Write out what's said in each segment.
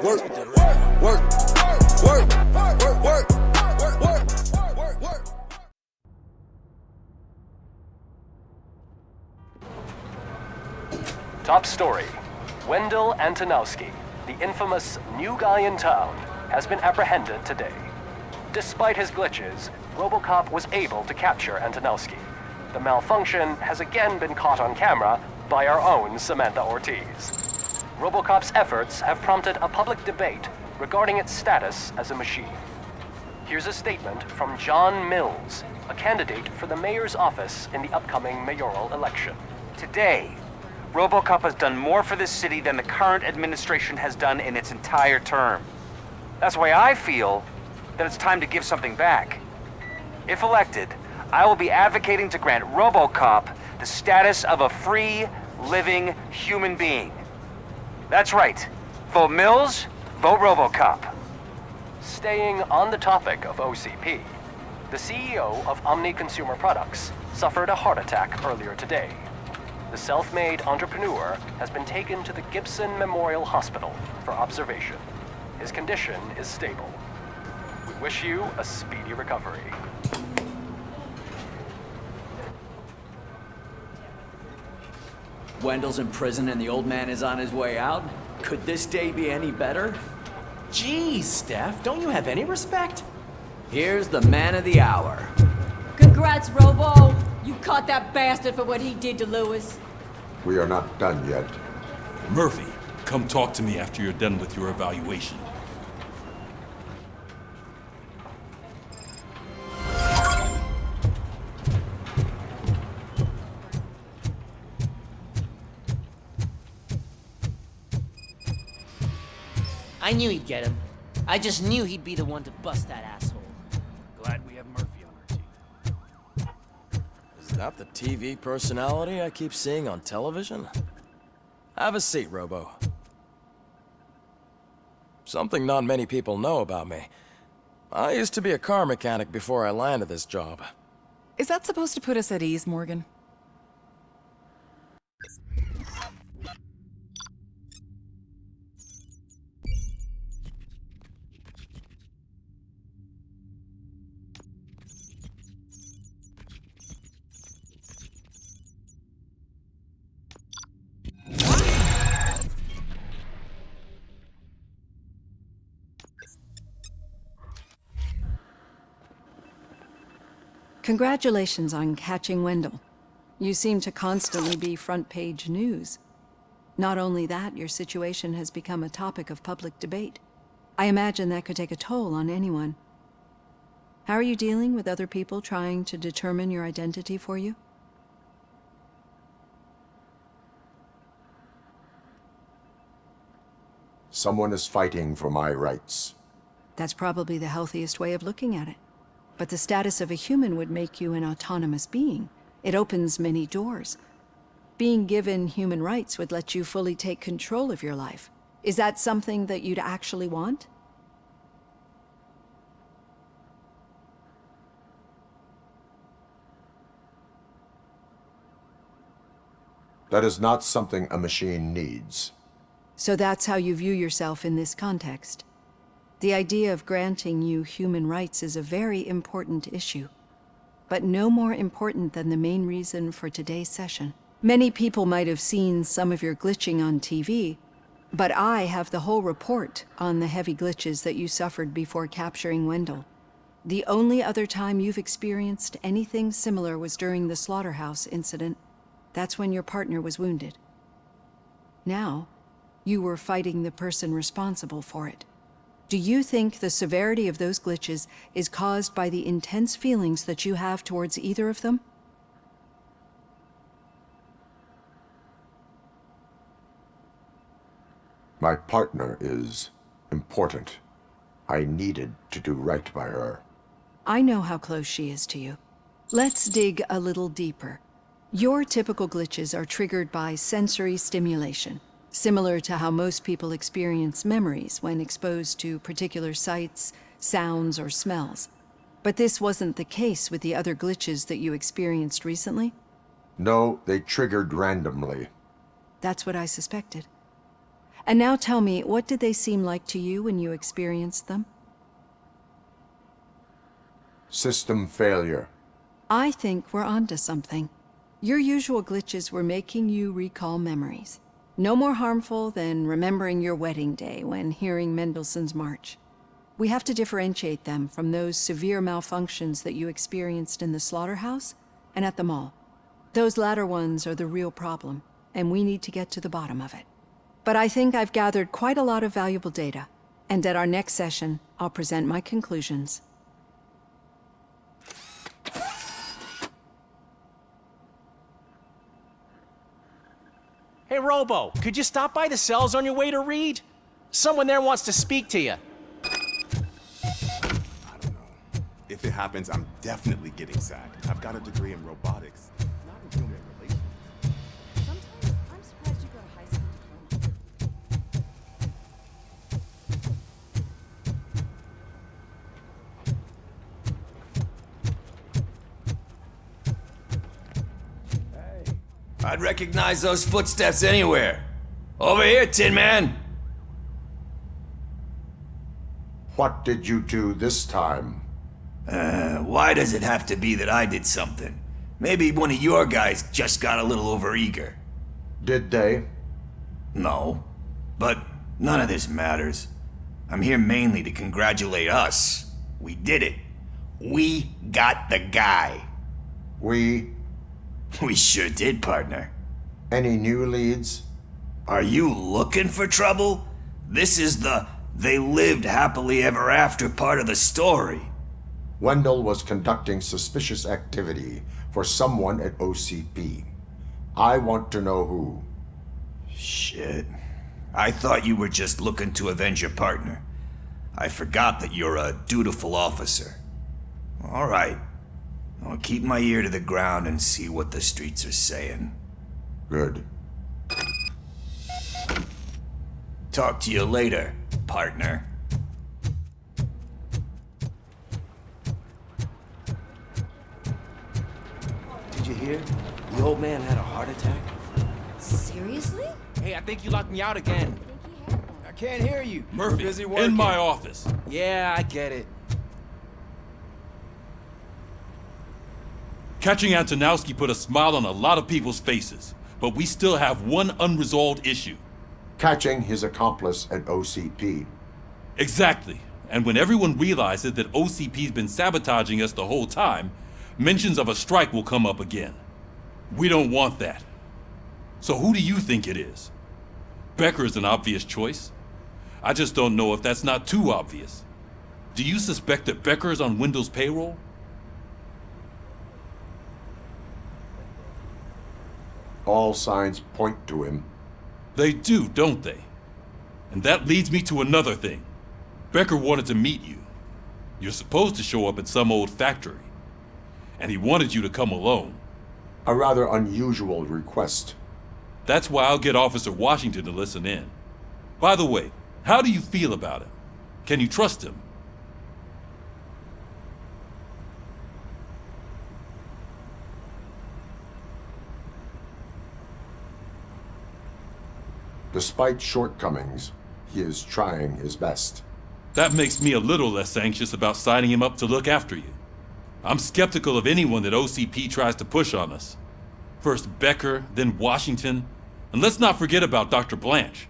Work, work, work, work, work, work. Top story. Wendell Antonowski, the infamous new guy in town, has been apprehended today. Despite his glitches, RoboCop was able to capture Antonowski. The malfunction has again been caught on camera by our own Samantha Ortiz. RoboCop's efforts have prompted a public debate regarding its status as a machine. Here's a statement from John Mills, a candidate for the mayor's office in the upcoming mayoral election. Today, RoboCop has done more for this city than the current administration has done in its entire term. That's why I feel that it's time to give something back. If elected, I will be advocating to grant RoboCop the status of a free, living human being. That's right. Vote Mills, vote RoboCop. Staying on the topic of OCP, the CEO of Omni Consumer Products suffered a heart attack earlier today. The self-made entrepreneur has been taken to the Gibson Memorial Hospital for observation. His condition is stable. We wish you a speedy recovery. Wendell's in prison and the old man is on his way out? Could this day be any better? Jeez, Steph, don't you have any respect? Here's the man of the hour. Congrats, Robo! You caught that bastard for what he did to Lewis. We are not done yet. Murphy, come talk to me after you're done with your evaluation. I knew he'd get him. I just knew he'd be the one to bust that asshole. Glad we have Murphy on our team. Is that the TV personality I keep seeing on television? Have a seat, Robo. Something not many people know about me. I used to be a car mechanic before I landed this job. Is that supposed to put us at ease, Morgan? Congratulations on catching Wendell. You seem to constantly be front-page news. Not only that, your situation has become a topic of public debate. I imagine that could take a toll on anyone. How are you dealing with other people trying to determine your identity for you? Someone is fighting for my rights. That's probably the healthiest way of looking at it. But the status of a human would make you an autonomous being. It opens many doors. Being given human rights would let you fully take control of your life. Is that something that you'd actually want? That is not something a machine needs. So that's how you view yourself in this context. The idea of granting you human rights is a very important issue, but no more important than the main reason for today's session. Many people might have seen some of your glitching on TV, but I have the whole report on the heavy glitches that you suffered before capturing Wendell. The only other time you've experienced anything similar was during the slaughterhouse incident. That's when your partner was wounded. Now, you were fighting the person responsible for it. Do you think the severity of those glitches is caused by the intense feelings that you have towards either of them? My partner is important. I needed to do right by her. I know how close she is to you. Let's dig a little deeper. Your typical glitches are triggered by sensory stimulation, similar to how most people experience memories when exposed to particular sights, sounds, or smells. But this wasn't the case with the other glitches that you experienced recently? No, they triggered randomly. That's what I suspected. And now tell me, what did they seem like to you when you experienced them? System failure. I think we're onto something. Your usual glitches were making you recall memories. No more harmful than remembering your wedding day when hearing Mendelssohn's March. We have to differentiate them from those severe malfunctions that you experienced in the slaughterhouse and at the mall. Those latter ones are the real problem, and we need to get to the bottom of it. But I think I've gathered quite a lot of valuable data, and at our next session, I'll present my conclusions. Hey, Robo, could you stop by the cells on your way to read? Someone there wants to speak to you. I don't know. If it happens, I'm definitely getting sacked. I've got a degree in robotics, not in human relations. Sometimes I'm surprised you got a high school diploma. I'd recognize those footsteps anywhere. Over here, Tin Man! What did you do this time? Why does it have to be that I did something? Maybe one of your guys just got a little overeager. Did they? No. But none of this matters. I'm here mainly to congratulate us. We did it. We got the guy. We sure did, partner. Any new leads? Are you looking for trouble? This is the they lived happily ever after part of the story. Wendell was conducting suspicious activity for someone at OCP. I want to know who. Shit. I thought you were just looking to avenge your partner. I forgot that you're a dutiful officer. All right. I'll keep my ear to the ground and see what the streets are saying. Good. Talk to you later, partner. Did you hear? The old man had a heart attack. Seriously? Hey, I think you locked me out again. I can't hear you. Murphy, busy working. in my office. Yeah, I get it. Catching Antonowski put a smile on a lot of people's faces, but we still have one unresolved issue. Catching his accomplice at OCP. Exactly. And when everyone realizes that OCP's been sabotaging us the whole time, mentions of a strike will come up again. We don't want that. So who do you think it is? Becker is an obvious choice. I just don't know if that's not too obvious. Do you suspect that Becker is on Wendell's payroll? All signs point to him. They do, don't they? And that leads me to another thing. Becker wanted to meet you. You're supposed to show up at some old factory. And he wanted you to come alone. A rather unusual request. That's why I'll get Officer Washington to listen in. By the way, how do you feel about him? Can you trust him? Despite shortcomings, he is trying his best. That makes me a little less anxious about signing him up to look after you. I'm skeptical of anyone that OCP tries to push on us. First Becker, then Washington, and let's not forget about Dr. Blanche.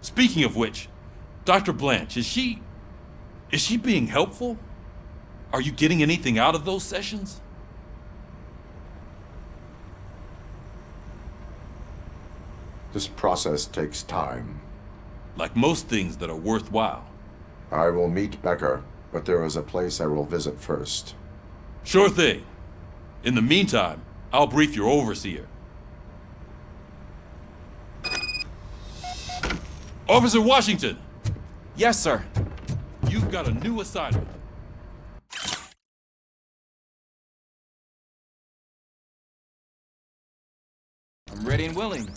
Speaking of which, Dr. Blanche, is she being helpful? Are you getting anything out of those sessions? This process takes time. Like most things that are worthwhile. I will meet Becker, but there is a place I will visit first. Sure thing. In the meantime, I'll brief your overseer. Officer Washington! Yes, sir. You've got a new assignment. I'm ready and willing.